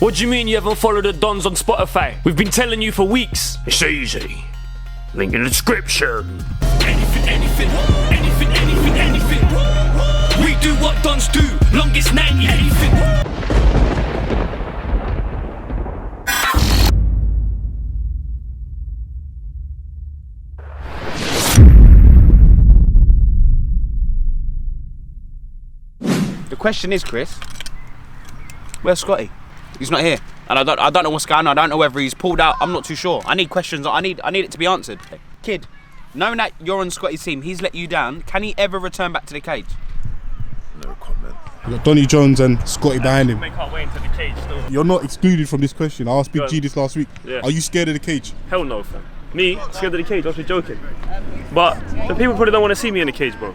What do you mean you haven't followed the Dons on Spotify? We've been telling you for weeks. It's easy. Link in the description. Anything. We do what Dons do. Longest 90. Anything. The question is, Chris, where's Scotty? He's not here, and I don't know what's going on. I don't know whether he's pulled out. I'm not too sure. I need questions. I need it to be answered. Kid, knowing that you're on Scotty's team, he's let you down. Can he ever return back to the cage? No comment. You got Donny Jones and Scotty behind him. They can't wait into the cage still. You're not excluded from this question. I asked Big G this last week. Yeah. Are you scared of the cage? Hell no, fam. Me, scared of the cage, I was just joking. But the people probably don't want to see me in the cage, bro.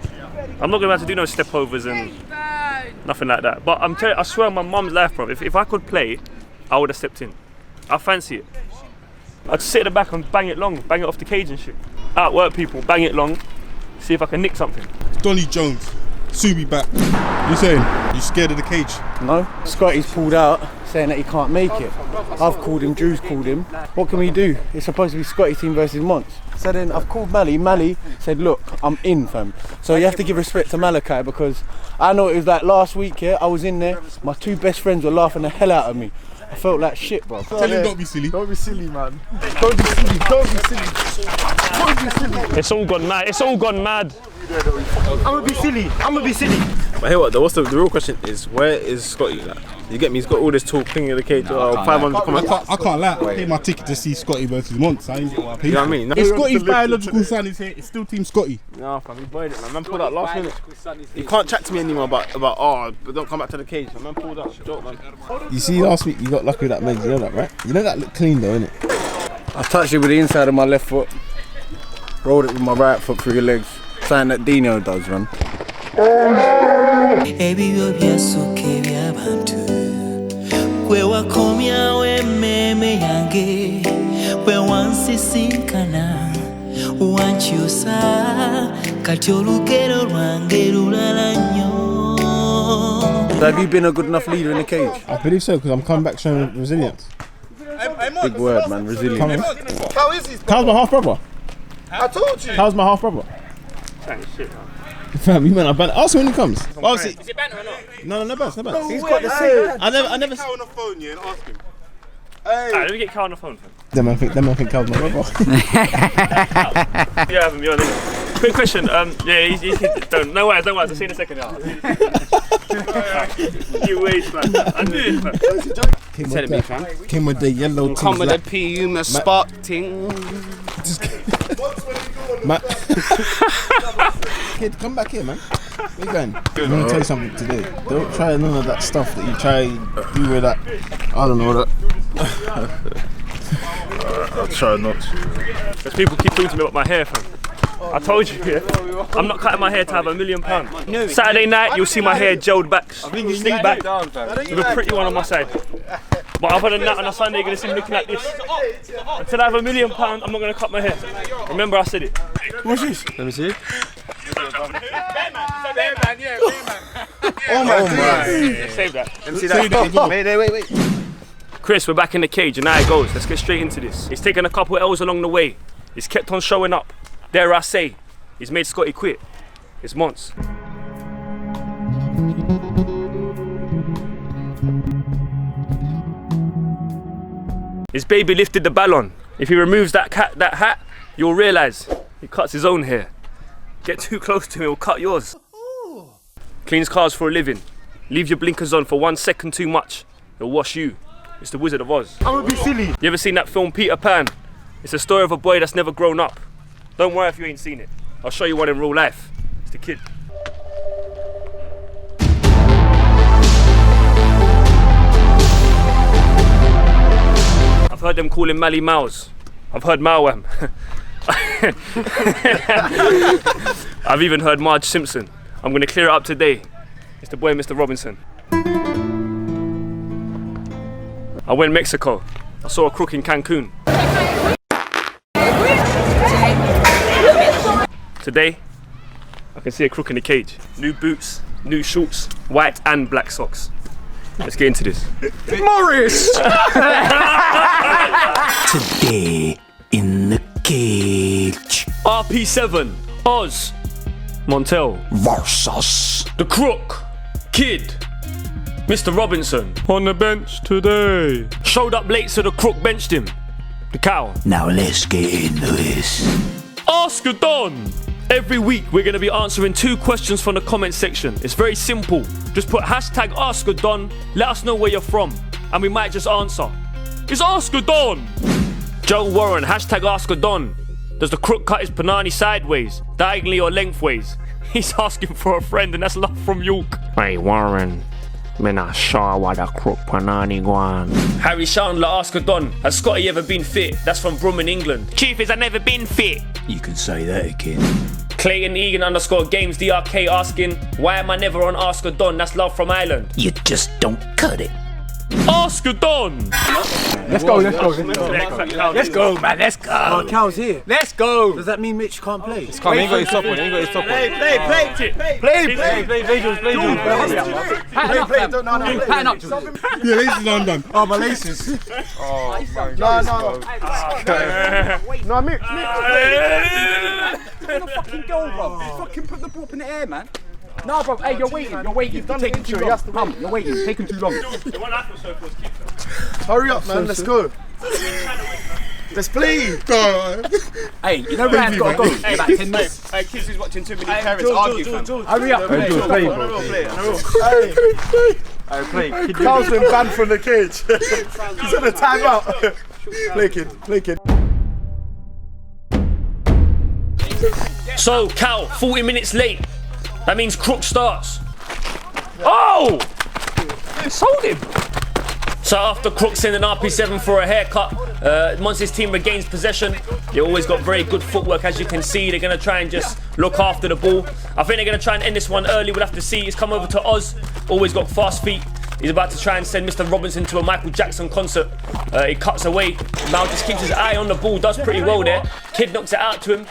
I'm not going to have to do no step overs and nothing like that. But I'm telling you, I swear on my mum's life, bro, if I could play, I would have stepped in. I fancy it. I'd sit at the back and bang it long, bang it off the cage and shit. Outwork people, bang it long, see if I can nick something. Donny Jones, Subi back. You saying you scared of the cage? No. Scotty's pulled out, saying that he can't make it. I've called him, Drew's called him. What can we do? It's supposed to be Scotty's team versus Monts. So then I've called Mally. Mally said, look, I'm in, fam. So you have to give respect to Malachi, because I know it was like last week, yeah, I was in there, my two best friends were laughing the hell out of me. I felt like shit, bro. Tell him don't be silly. Don't be silly, man. Don't be silly. Don't be silly. Don't be silly. It's all gone mad. It's all gone mad. I'm gonna be silly. But hey, what? The real question is, where is Scotty? Like, you get me? He's got all this talk king of the cage. I can't lie. I paid my ticket to see Scotty versus Monts. I didn't get what I paid. You know what I mean? If Scotty's biological son is here, it's still Team Scotty. No, fam, he buried it, man. Man pulled out last minute. He can't chat to me anymore about but don't come back to the cage. Man pulled out. Joke, man. You see, last week you got lucky with that Megs, you know that, right? You know that looked clean though, innit? I touched it with the inside of my left foot, rolled it with my right foot through your legs. Something that Dino does, man. Have you been a good enough leader in the cage? I believe so, because I'm coming back showing resilience. Big word, man, resilience. How is he? How's my half brother? I told you. How's my half brother? Shit, man. Fam, you man, I ban. Ask him when he comes. Obviously, Is it banter or not? no bans. He's got the same. I never. Cow on the phone, yeah, and ask him. Let me get Carl on the phone, fam. Them man think Cal's my brother. Yeah, have him, you're on it. Quick question, he's no worries, I'll see you in a second now. You wait, man. I knew it, man. Tell me, fam. Came with the yellow Come things with the PU, my spark ting. Kid, come back here, man. Where you going? I'm gonna tell you something today. Don't try none of that stuff that you try do with that. I don't know that. I'll try not to. Because people keep talking to me about my hair, fam. I told you, yeah. I'm not cutting my hair to have £1 million. Saturday night, you'll see my hair gelled back, slick back, with a pretty one on my side. But other than that, on a Sunday, you're going to see me looking like this. Until I have £1 million, I'm not going to cut my hair. Remember, I said it. What's this? Let me see. Oh my. Save that. Let me see that. Wait. Chris, we're back in the cage, and now it goes. Let's get straight into this. He's taken a couple of L's along the way. He's kept on showing up. Dare I say, he's made Scotty quit. It's Monts. His baby lifted the ballon. If he removes that hat, you'll realise he cuts his own hair. Get too close to him, he'll cut yours. Cleans cars for a living. Leave your blinkers on for 1 second too much, he'll wash you. It's the Wizard of Oz. I'm gonna be silly. You ever seen that film Peter Pan? It's a story of a boy that's never grown up. Don't worry if you ain't seen it. I'll show you one in real life. It's the kid. I've heard them call him Mally Mouse. I've heard Mawam. I've even heard Marge Simpson. I'm gonna clear it up today. It's the boy Mr. Robinson. I went Mexico. I saw a crook in Cancun. Today, I can see a crook in the cage. New boots, new shorts, white and black socks. Let's get into this. Morris! Today in the cage. RP7, Oz, Montel Versus the Crook, Kid, Mr. Robinson on the bench today. Showed up late, so the Crook benched him. The Cow. Now let's get into this. Ask a Don. Every week we're going to be answering 2 questions from the comment section. It's very simple. Just put hashtag Ask a Don. Let us know where you're from, and we might just answer. It's Ask a Don. Joe Warren, hashtag Ask a Don. Does the Crook cut his panani sideways, diagonally or lengthways? He's asking for a friend, and that's love from York. Hey Warren, me not sure what the Crook panani gone. Harry Chandler, Ask a Don. Has Scotty ever been fit? That's from Brum in England. Chief, has I never been fit? You can say that again. Clayton Egan _games DRK asking, why am I never on Ask a Don? That's love from Ireland. You just don't cut it. Ask a Don. Let's go. Let's go, man. Let's go. Oh, Cal's here. Let's go. Does that mean Mitch can't play? Come, he ain't got his top on. He ain't got his top on. Play. Pattern up, Jules. Yeah, laces are undone. Oh, my laces. No, Mitch. Fucking goal, bro. Fucking put the ball up in the air, man. No, bro. Hey, you're waiting. You're taking too long. Come, you're waiting. Taking too long. Hurry up, man. Let's go. Let's play. Hey, you know where I've got to go? In about 10 minutes. Hey, kids who's watching too many parents argue, fam. Hurry up. Play. Carl's been banned from the cage. He's on a timeout. Play, kid. So, Cal, 40 minutes late. That means Crook starts. Oh! Sold him. So after Crook sending RP7 for a haircut, once his team regains possession, they always got very good footwork, as you can see. They're going to try and just look after the ball. I think they're going to try and end this one early. We'll have to see. He's come over to Oz. Always got fast feet. He's about to try and send Mr. Robinson to a Michael Jackson concert. He cuts away. Mal just keeps his eye on the ball. Does pretty well there. Kid knocks it out to him.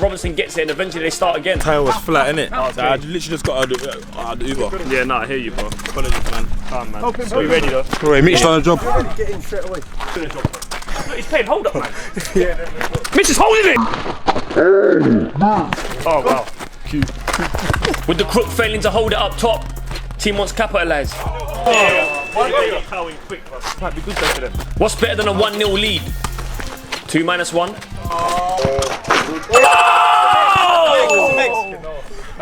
Robinson gets it, and eventually they start again. Tyre was flat, innit? So I literally just got out of the Uber. Yeah, nah, I hear you, bro. Apologies, man. Calm, man. So you ready, though? Wait, Mitch done a job. Get in straight away. Look, he's playing hold up, man. Mitch is holding it! Oh, wow. With the Crook failing to hold it up top, team wants capitalise. Might be good for them. What's better than a 1-0 lead? 2 minus 1. Oh!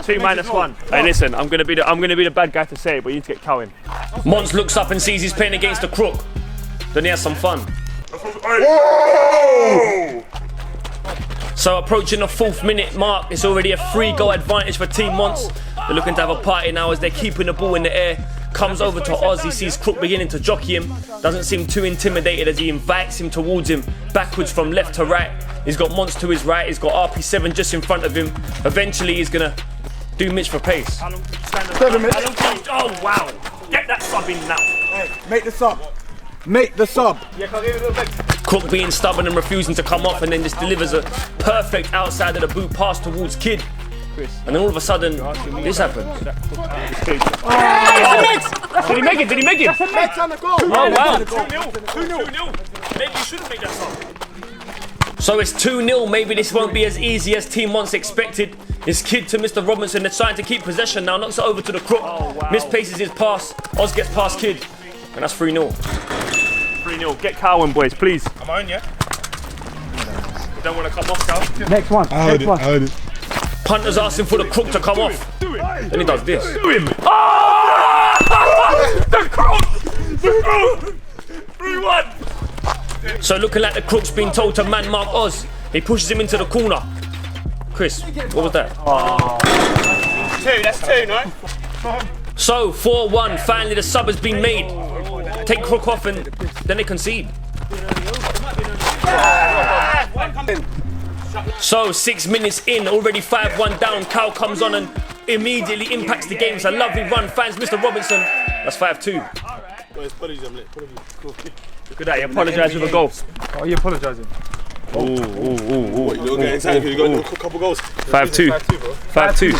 2 minus 1. Hey, listen, I'm gonna be the bad guy to say it, but you need to get Cowan. Mons looks up and sees he's playing against the Crook. Then he has some fun. So approaching the 4th minute mark, it's already a 3-goal advantage for Team Mons. They're looking to have a party now as they're keeping the ball in the air. Comes over to Oz, he sees Crook beginning to jockey him. Doesn't seem too intimidated as he invites him towards him, backwards from left to right. He's got Mons to his right, he's got RP7 just in front of him. Eventually he's gonna do Mitch for pace. 7 minutes. Oh wow, get that sub in now. Hey, make the sub. Make the sub. Crook being stubborn and refusing to come off, and then just delivers a perfect outside of the boot pass towards Kid. And then all of a sudden, this happens. Did he make it? Did he make it? Oh wow. 2-0. Maybe you shouldn't make that sub. So it's 2-0. Maybe this won't be as easy as Team Mons expected. His Kid to Mr. Robinson. They're trying to keep possession now. Knocks it over to the Crook. Misplaces his pass. Oz gets past Kid. And that's 3-0. 3-0. Get Cowan, boys, please. I'm on, yeah? You don't want to come off, Cal? Next one. I heard it. Punter's asking for the Crook to come off. Then he does this. Do him. Oh! The Crook! The Crook! 3-1. So looking like the Crook's been told to man mark Oz. He pushes him into the corner. Chris, what was that? 2, that's 2, right? So 4-1. Finally the sub has been made. Take Crook off and then they concede. So 6 minutes in, already 5-1 down. Cal comes on and immediately impacts the game. It's a lovely run, finds Mr. Robinson. That's 5-2. Look at that, he apologised with a goal. Oh, you apologising? You're getting excited because you got a couple goals. 5-2. 5-2.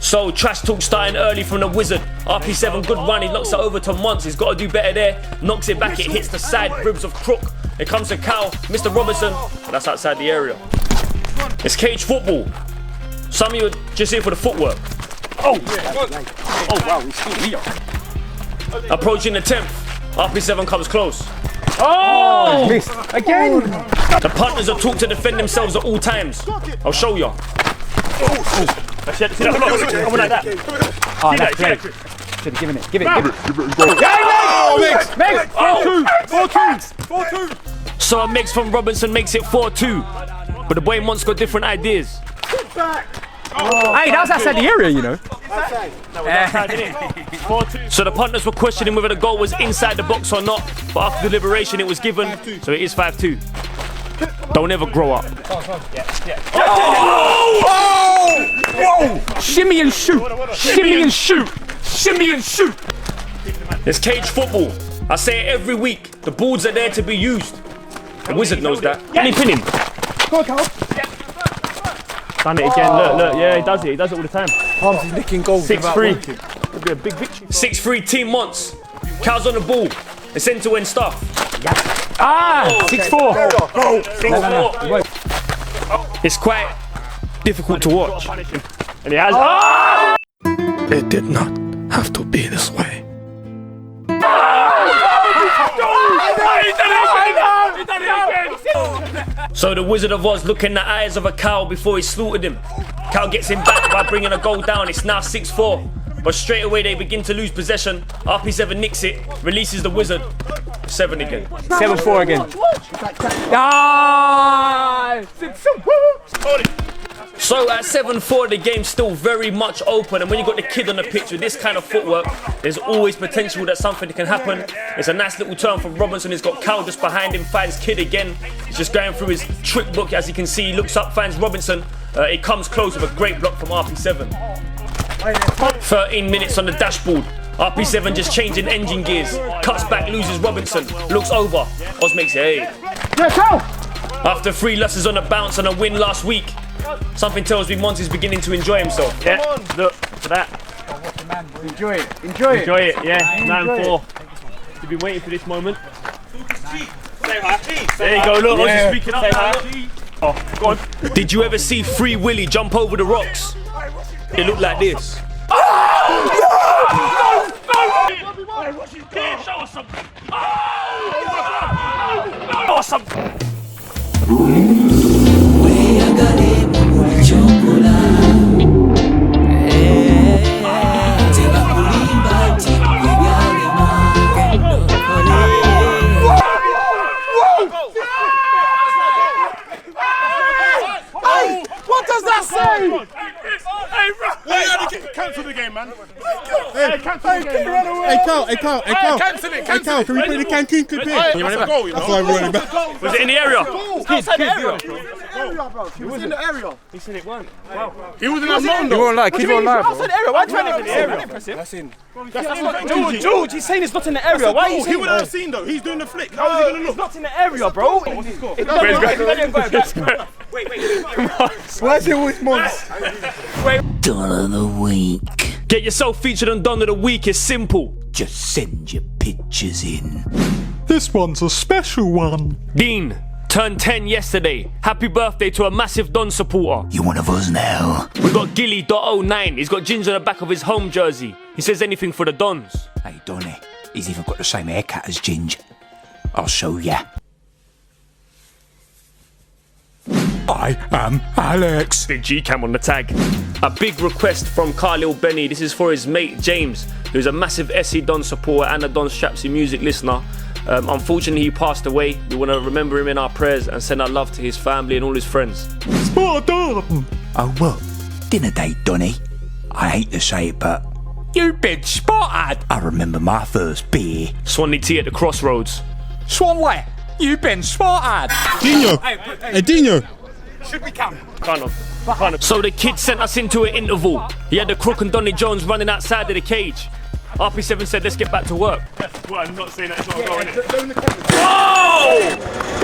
So trash talk starting early from the wizard. RP7 good run, he knocks it over to Monts. He's got to do better there. Knocks it back, it hits the side ribs of Crook. It comes to Cal, Mr. Robinson, but that's outside the area. It's cage football. Some of you are just here for the footwork. Oh! Oh wow, he's still here. Approaching the 10th. RP7 comes close. Oh! Missed again. The partners are taught to defend themselves at all times. I'll show you. See that block? I want like that. Oh, that's great. Should have given it. Give it. Megs! 4-2. So a Megs from Robinson makes it 4-2. But the boy Mont's got different ideas. Hey, that was outside the area, you know. So the partners were questioning whether the goal was inside the box or not, but after deliberation it was given, so it is 5-2. Don't ever grow up. Whoa! Shimmy and shoot! Shimmy and shoot! Shimmy and shoot! It's cage football. I say it every week. The boards are there to be used. The wizard knows that. Can he pin him? Go on, Cal. Done it again. Look. Yeah, he does it. He does it all the time. Arms is nicking goals. 6-3. Could be a big victory. 6-3 team Monts. Cal's on the ball. It's end-to-end stuff. Ah! 6-4. 6-4. It's quite difficult to watch. And he has. It did not have to be this way. So the Wizard of Oz look in the eyes of a cow before he slaughtered him. Cow gets him back by bringing a goal down. It's now 6-4. But straight away they begin to lose possession. RP7 nicks it, releases the Wizard. 7 again. 7-4 again. Ah! So at 7-4 the game's still very much open, and when you got the kid on the pitch with this kind of footwork, there's always potential that something can happen. It's a nice little turn from Robinson. He's got Cal just behind him, finds Kid again. He's just going through his trick book. As you can see, he looks up, finds Robinson. It comes close with a great block from RP7. 13 minutes on the dashboard. RP7 just changing engine gears. Cuts back, loses Robinson. Looks over. Oz makes it 8. After 3 losses on the bounce and a win last week, something tells me Monty's beginning to enjoy himself. Yeah, look for that. Enjoy it. Enjoy it. Enjoy it, yeah. 9-4. You've been waiting for this moment. There you go, look, Oz is speaking up now. Oh, go on. Did you ever see Free Willy jump over the rocks? It looked like this. Show us some. Show us some. What does that say? Cancel the game, man. Hey, Cal. Cancel it. Cal, can we play the canteen clip here? Can you run it back? That's why we're running back. Was it in the area? Outside the area, bro. He was in the area. He said it won. Wow. He was in the zone, though. You won't lie, keep on lying, bro. Outside the area, why are you trying to in the area? That's in. George, he's saying it's not in the area. Why are you saying he would have seen, though. He's doing the flick. How is he going to look? It's not in the area, bro. Wait. Why is it always Mons? Don of the week. Get yourself featured on Don of the Week. It's simple. Just send your pictures in. This one's a special one. Dean turned 10 yesterday. Happy birthday to a massive Don supporter. You one of us now? We got Gilly.09. He's got ginger on the back of his home jersey. He says anything for the Dons. Hey, Donny. He's even got the same haircut as Ginge. I'll show ya. I am Alex. Big G cam on the tag. A big request from Khalil Benny. This is for his mate James, who's a massive SE Don supporter and a Don Strapzy music listener. Unfortunately, he passed away. We want to remember him in our prayers and send our love to his family and all his friends. Oh, what? Dinner date, Donny? I hate to say it, but you've been spotted. I remember my first beer. Swanley Tea at the crossroads. Swanley, you've been spotted. Dino. Hey, Dino. Should we come? Kind of. So the kid sent us into an interval. He had the Crook and Donny Jones running outside of the cage. RP7 said, let's get back to work. Well, I'm not saying that it's not going in.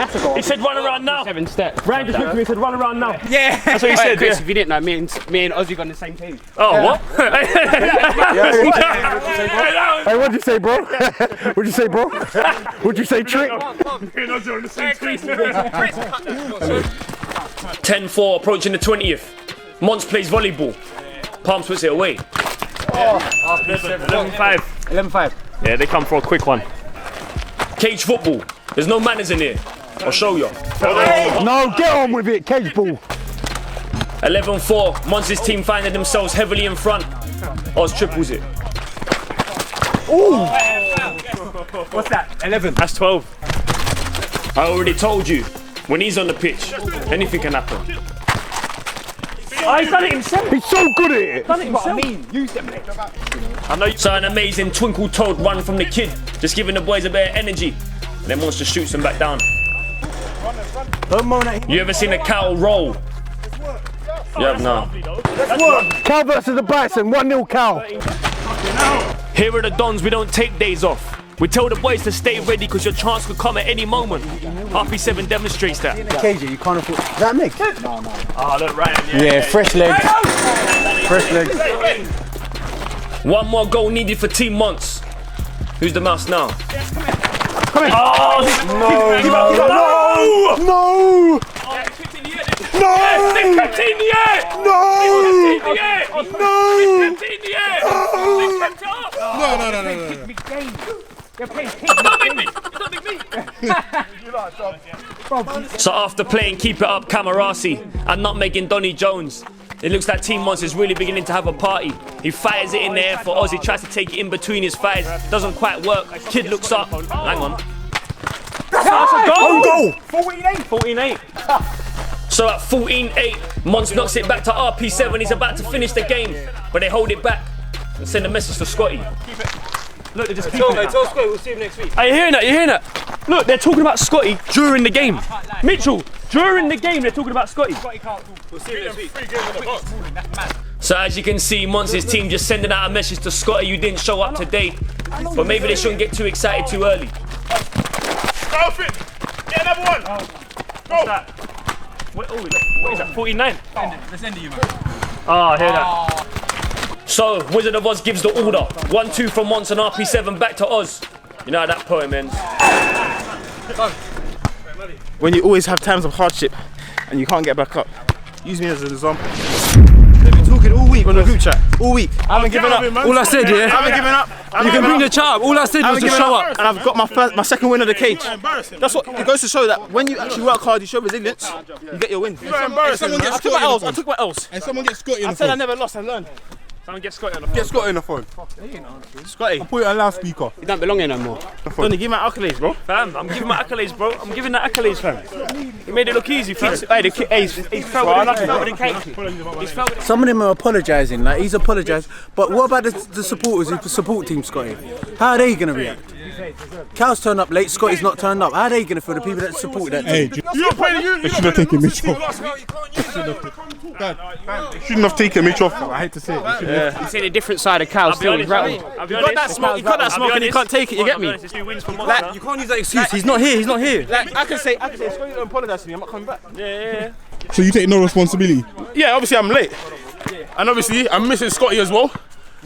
That's a goal. He said run around now. 7 steps. Ryan just looked at me and said run around now. Yeah. That's what he said. Chris, Yeah. if you didn't know, me and Ozzy got on the same team. Oh, what? Hey, what'd you say, bro? What'd you say, bro? What'd you say, Trick? 10-4 approaching the 20th. Mons plays volleyball. Palm puts it away. 11-5. 11-5. Yeah, they come for a quick one. Cage football. There's no manners in here. I'll show you. No, get on with it, cage ball. 11-4. Mons' team finding themselves heavily in front. Oz triples it. Ooh. What's that? 11. That's 12. I already told you. When he's on the pitch, anything can happen. Oh, he's done it himself. He's so good at it. Done it himself. What I mean, use them, mate. I know. So an amazing twinkle toed run from the kid, just giving the boys a bit of energy. And then Monster shoots them back down. Don't moan at him. You ever seen a cow roll? You have now. Cow versus the Bison, 1-0 Cow. Here at the Dons, we don't take days off. We tell the boys to stay ready because your chance could come at any moment. RP7 demonstrates that. KJ, you can't afford. Is that Mick? No. Oh, look, Ryan. Yeah, fresh legs. Fresh legs. One more goal needed for Team Mons. Who's the mouse now? Come in. Oh, No! So after playing Keep It Up Camarasi and not making Donny Jones, it looks like Team Mons is really beginning to have a party. He fires it in the air for Ozzy, tries to take it in between his thighs, doesn't quite work. Kid looks up, hang on. That's a goal! 14-8. So at 14-8, Mons knocks it back to RP7. He's about to finish the game, but they hold it back and send a message to Scotty. Look, they're just keeping it. Tell Scotty, we'll see him next week. Are you hearing that? You hearing that? Look, they're talking about Scotty during the game. Mitchell, during the game, they're talking about Scotty. We'll see him next week. So as you can see, Mons' team just sending out a message to Scotty, you didn't show up today. But maybe they shouldn't get too excited too early. Get another one. What's that? What is that? 49? Let's end it, you man. Ah, I hear that. So, Wizard of Oz gives the order. 1-2 from Mons and RP7 back to Oz. You know how that poem ends. When you always have times of hardship and you can't get back up, use me as an example. They've been talking all week on the group chat. All week. I haven't given up. All I said, yeah? I haven't given up. You can bring the chat up. All I said was to show up. And I've got my second win of the cage. That's what it goes to show, that when you actually work hard, you show resilience, you get your win. Someone I took my L's. I took my L's. And someone get Scotty on I the said I phone. never lost, I learned. Someone get Scotty on the phone. Get Scotty on the phone. Scotty, Put it on loudspeaker. You don't belong here no more. Donny, give me my accolades, bro. Fam, I'm giving my accolades, bro. I'm giving the accolades, fam. He made it look easy, fam. Hey, he's felt with the cake. He's felt with the Some of them are apologising, like he's apologised. But what about the supporters who support Team Scotty? How are they going to react? Cow's turned up late, Scotty's not turned up. How are they going to feel, the people that support that team? Hey, they should have taken Mitch off. Shouldn't have taken Mitch off. I hate to say it. You see the different side of Cal still. He's rattled. I'll be You got that smoke, and you can't take it, you get me? It's 2 wins for Mons. Like, You can't use that excuse. He's not here. He's not here. Like, I can say, Scotty don't apologise to me, I'm not coming back. Yeah. So you take no responsibility? Yeah, obviously I'm late. And obviously I'm missing Scotty as well.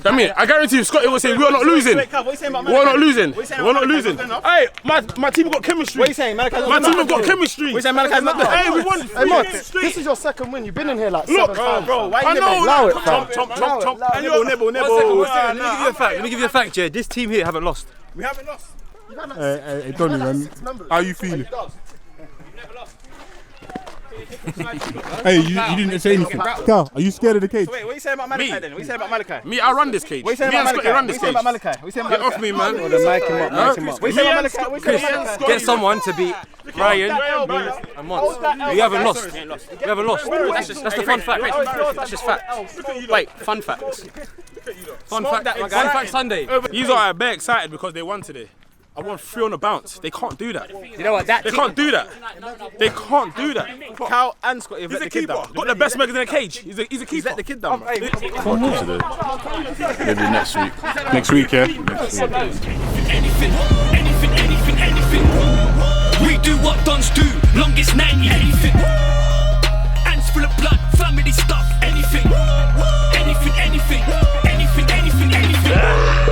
I mean, I guarantee you Scotty will say, we are not losing. We're not losing. We're not losing. Hey, my team got chemistry. What are you saying? My team have got chemistry. What are you saying? Malachi's not there? Hey, we won. Hey, Mons, this is your second win. You've been in here like Look, 7 times. bro, why I you know. Allow it, fam. Chomp. Nibble. Let me give you a fact, yeah. This team here haven't lost. We haven't lost. Hey, Donny, man. How you feeling? Hey, you didn't say anything. Cal, are you scared of the cage? Wait, what are you saying about Malachi then? What are you saying about Malachi? Me, I run this cage. What are you saying about Malachi? What are you saying about Malachi? What are you saying about Get off me, man. Mic him up, mic him up. What are you saying about Malachi? What are you saying about Malachi? Get someone to beat Ryan and Mons. You haven't lost. You haven't lost. That's the fun fact. That's just fact. Wait, fun facts. Fun fact, my guy. Fun fact Sunday. You are very excited because they won today. I won 3 on the bounce. They can't do that. You know what? They can't do that. They can't do that. Cal and Scotty have He's let a the kid keeper. down. Got the best megas in the cage. He's a keeper. He's let the kid down. Maybe next week. Next week, yeah? Anything. do what DONS do, longest 90, anything. Hands full of blood, family stuff, anything.